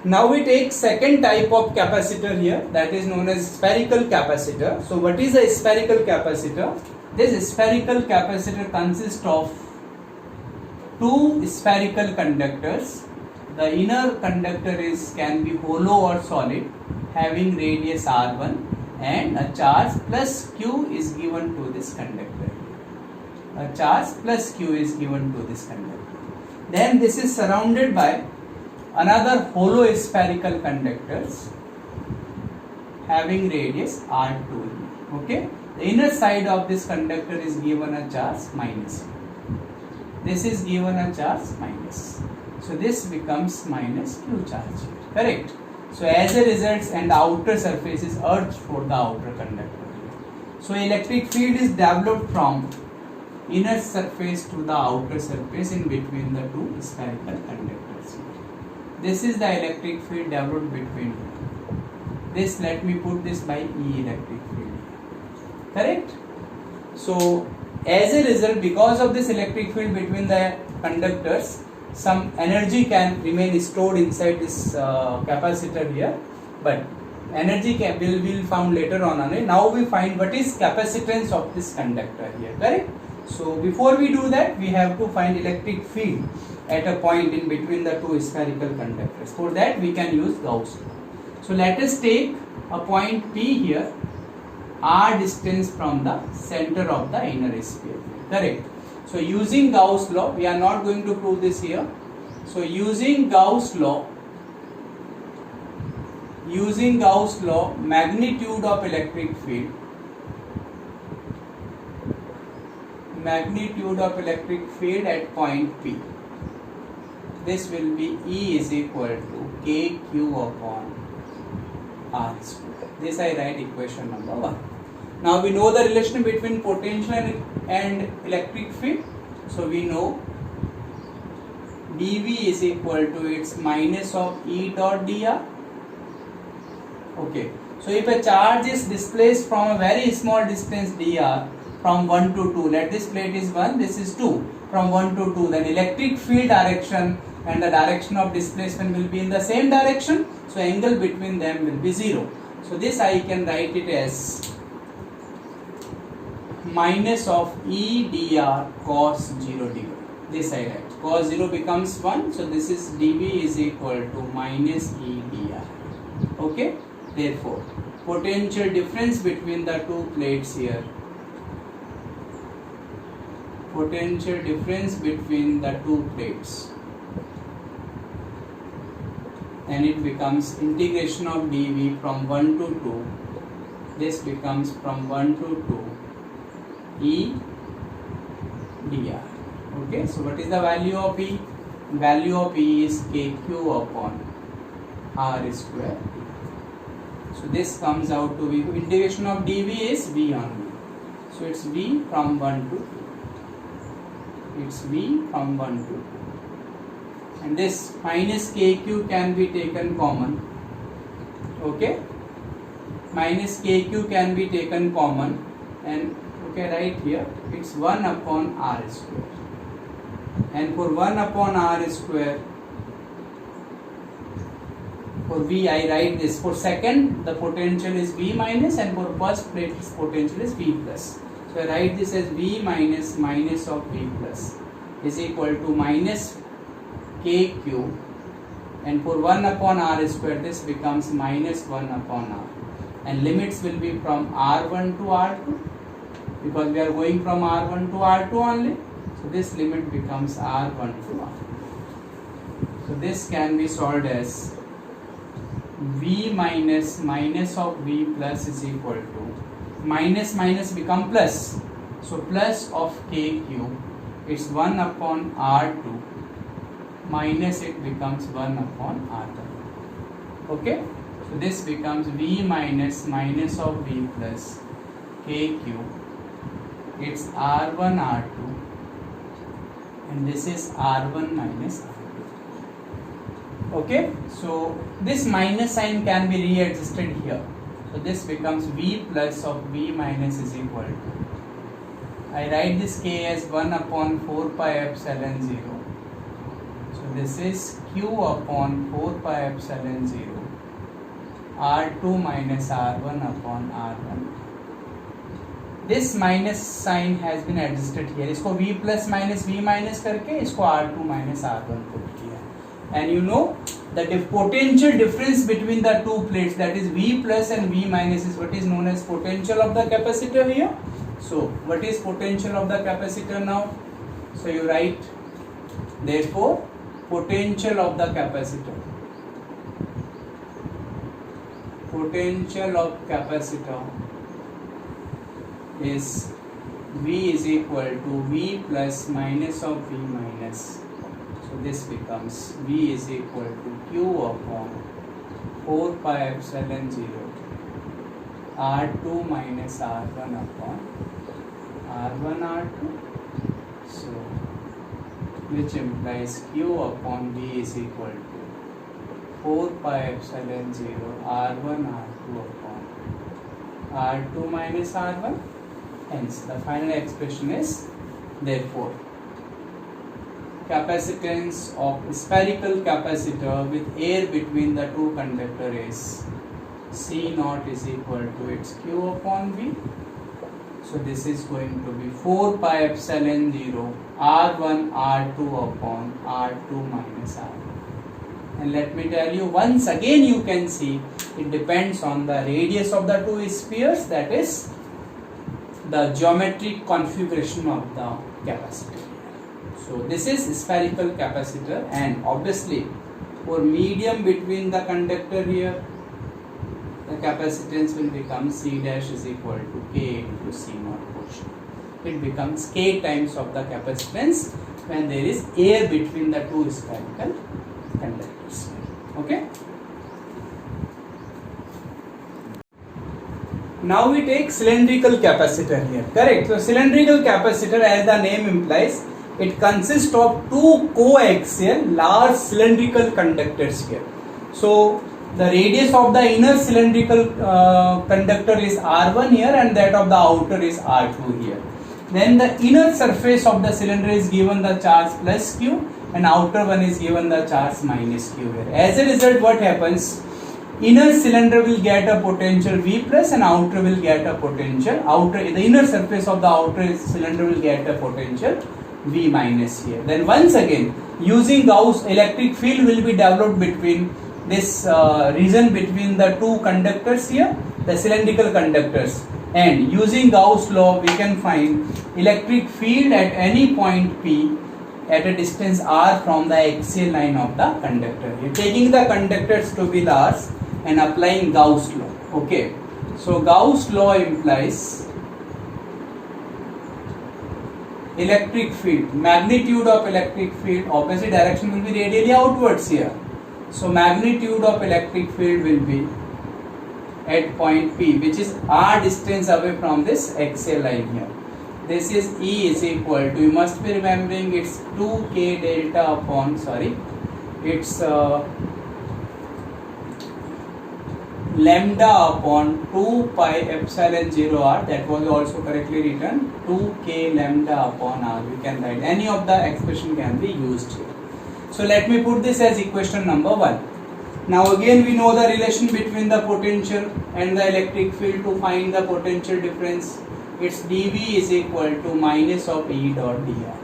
Now we take second type of capacitor here, that is known as spherical capacitor. So what is a spherical capacitor? This spherical capacitor consists of two spherical conductors. The inner conductor can be hollow or solid, having radius r1, and a charge plus q is given to this conductor. A charge plus q is given to this conductor. Then this is surrounded by another hollow spherical conductors having radius r2. Okay, the inner side of this conductor is given a charge minus. This is given a charge minus. So this becomes minus q charge. Correct. So as a result, and the outer surface is urged for the outer conductor. So electric field is developed from inner surface to the outer surface in between the two spherical conductors. This is the electric field developed between this. Let me put this by E electric field. Correct. So as a result, because of this electric field between the conductors, some energy can remain stored inside this capacitor here, but energy will be found later on. Now we find what is capacitance of this conductor here. Correct. So before we do that, we have to find electric field at a point in between the two spherical conductors. For that we can use Gauss law. So let us take a point P here, r distance from the center of the inner sphere. Correct. So using Gauss law, we are not going to prove this here. So using Gauss law, magnitude of electric field at point P, this will be E is equal to kq upon r square. This I write equation number 1. Now we know the relation between potential and electric field. So we know dV is equal to its minus of E dot dr. Okay. So if a charge is displaced from a very small distance dr, from 1 to 2, let this plate is 1, this is 2, from 1 to 2, then electric field direction and the direction of displacement will be in the same direction, so angle between them will be 0. So this I can write it as minus of E dr cos 0 degree. This I write, cos 0 becomes 1, so this is dV is equal to minus E dr. Okay, therefore potential difference between the two plates here, potential difference between the two plates, and it becomes integration of dV from 1 to 2, this becomes from 1 to 2 E dr. Okay, so what is the value of E? Value of E is kq upon r square. So this comes out to V. Integration of dV is V only. So it's V from 1 to 2. It's V from 1 to 2. And this minus kq can be taken common. Okay, minus kq can be taken common, and okay, right here it's 1 upon r square. And for 1 upon r square, for V I write this. For second, the potential is V minus, and for first plate, its potential is V plus. So I write this as V minus minus of V plus is equal to minus kq, and for 1 upon r square, this becomes minus 1 upon r, and limits will be from r1 to r2, because we are going from r1 to r2 only. So this limit becomes r1 to r2. So this can be solved as V minus minus of V plus is equal to minus minus become plus. So plus of kq, it's 1 upon r2 minus it becomes 1 upon r2. Okay, so this becomes V minus minus of V plus kq, it's r1 r2, and this is r1 minus r2. Okay, so this minus sign can be readjusted here. So this becomes V plus of V minus is equal to, I write this k as 1 upon 4 pi epsilon 0. So this is q upon 4 pi epsilon 0 r2 minus r1 upon r1. This minus sign has been adjusted here. इसको v plus minus v minus करके इसको r2 minus r1 put किया. And you know the potential difference between the two plates, that is v plus and v minus, is what is known as potential of the capacitor here. So what is potential of the capacitor now? So you write, therefore potential of the capacitor, potential of capacitor is V is equal to V plus minus of V minus. So this becomes V is equal to Q upon 4 pi epsilon 0 R2 minus R1 upon R1 R2. So which implies Q upon V is equal to 4 pi epsilon 0 R1 R2 upon R2 minus R1. Hence the final expression is, therefore capacitance of spherical capacitor with air between the two conductor is C naught is equal to its Q upon V. So this is going to be 4 pi epsilon 0 R1 R2 upon R2 minus R1. And let me tell you, once again you can see it depends on the radius of the two spheres, that is the geometric configuration of the capacitor. So this is spherical capacitor, and obviously for medium between the conductor here, the capacitance will become C dash is equal to K into C naught portion. It becomes K times of the capacitance when there is air between the two spherical conductors. Okay. Now we take cylindrical capacitor here, correct? So cylindrical capacitor, as the name implies, it consists of two coaxial large cylindrical conductors here. So the radius of the inner cylindrical conductor is R1 here, and that of the outer is R2 here. Then the inner surface of the cylinder is given the charge plus Q, and outer one is given the charge minus Q here. As a result, what happens? Inner cylinder will get a potential V plus, and outer will get a potential the inner surface of the outer cylinder will get a potential V minus here. Then once again, using Gauss, electric field will be developed between this region between the two conductors here, the cylindrical conductors, and using Gauss law we can find electric field at any point P at a distance R from the axial line of the conductor. You're taking the conductors to be large and applying Gauss law. Okay, so Gauss law implies electric field, magnitude of electric field, obviously direction will be radially outwards here. So magnitude of electric field will be at point P, which is R distance away from this axial line here. This is E is equal to, you must be remembering, it's 2k delta upon, it's lambda upon 2 pi epsilon 0 r, that was also correctly written, 2k lambda upon r. We can write any of the expression can be used here. So let me put this as equation number 1. Now again we know the relation between the potential and the electric field. To find the potential difference, its dV is equal to minus of E dot dr.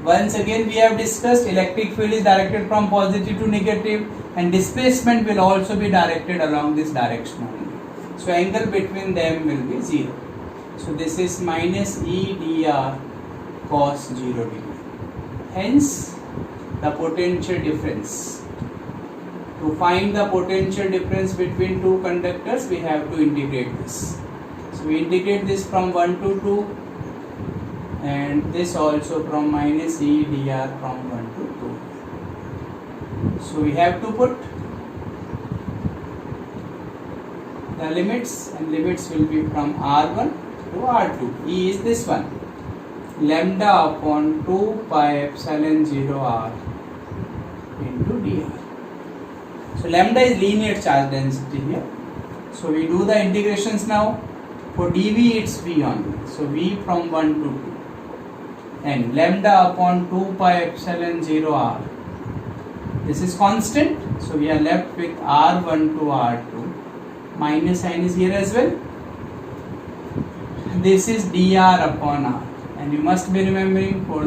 Once again we have discussed electric field is directed from positive to negative, and displacement will also be directed along this direction only. So angle between them will be 0. So this is minus E dr cos 0 degree. Hence the potential difference. To find the potential difference between two conductors, we have to integrate this. So we integrate this from 1 to 2, and this also from minus E dr from 1 to 2. So we have to put the limits, and limits will be from R1 to R2. E is this one, lambda upon 2 pi epsilon 0 r into dr. So lambda is linear charge density here. So we do the integrations now. For dV it's V only. So V from 1 to 2. And lambda upon 2 pi epsilon 0 r This is constant, so we are left with R1 to R2. Minus sign is here as well. This is dr upon r, and you must be remembering for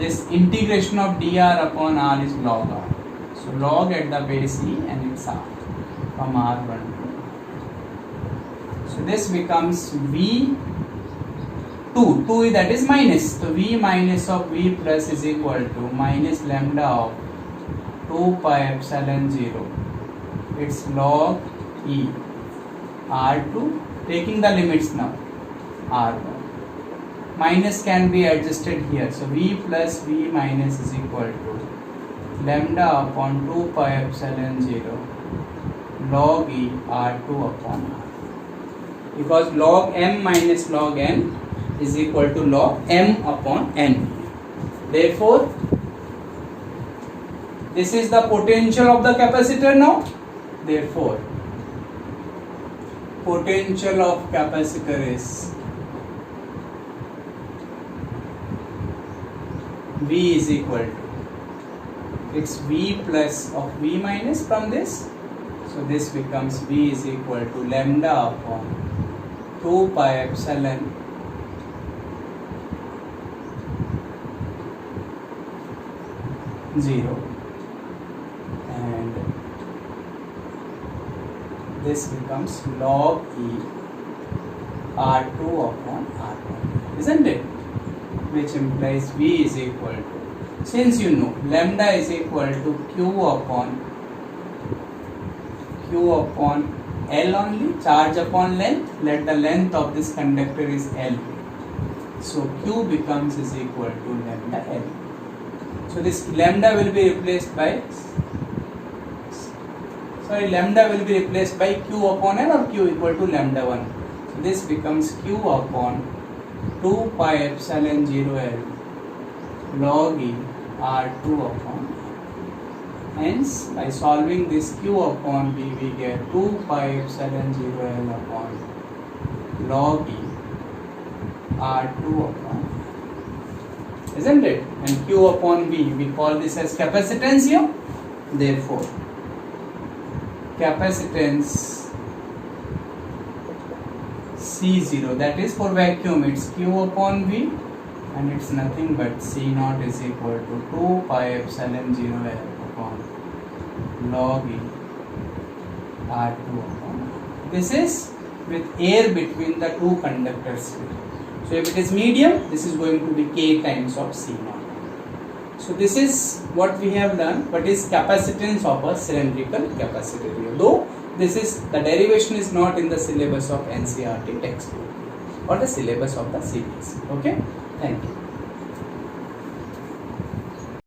this integration of dr upon r is log r. So log at the base e and it's r from R1 to r. So this becomes V2, 2 that is minus. So V minus of V plus is equal to minus lambda of 2 pi epsilon 0. It's log E R2, taking the limits now, R1. Minus can be adjusted here. So V plus V minus is equal to lambda upon 2 pi epsilon 0 log E R2 upon R. Because log m minus log n is equal to log m upon n. Therefore, this is the potential of the capacitor now. Therefore, potential of capacitor is V is equal to, it's V plus of V minus from this. So this becomes V is equal to lambda upon 2 pi epsilon 0, and this becomes log E R2 upon R1, isn't it? Which implies V is equal to, since you know lambda is equal to Q upon L only, charge upon length, let the length of this conductor is L. So Q becomes is equal to lambda L. So this lambda will be replaced by, lambda will be replaced by Q upon L or Q equal to lambda 1. So this becomes Q upon 2 pi epsilon 0 L log E R2 upon. Hence, by solving this Q upon V, we get 2 pi epsilon 0 L upon log E R2 upon, isn't it? And Q upon V, we call this as capacitance here. Therefore, capacitance C0, that is for vacuum, it's Q upon V, and it's nothing but C naught is equal to 2 pi epsilon 0 L upon log E R2 upon. This is with air between the two conductors. So if it is medium, this is going to be K times of C naught. So this is what we have learned. What is capacitance of a cylindrical capacitor? Though this is, the derivation is not in the syllabus of NCERT textbook or the syllabus of the CBSE. Okay, thank you.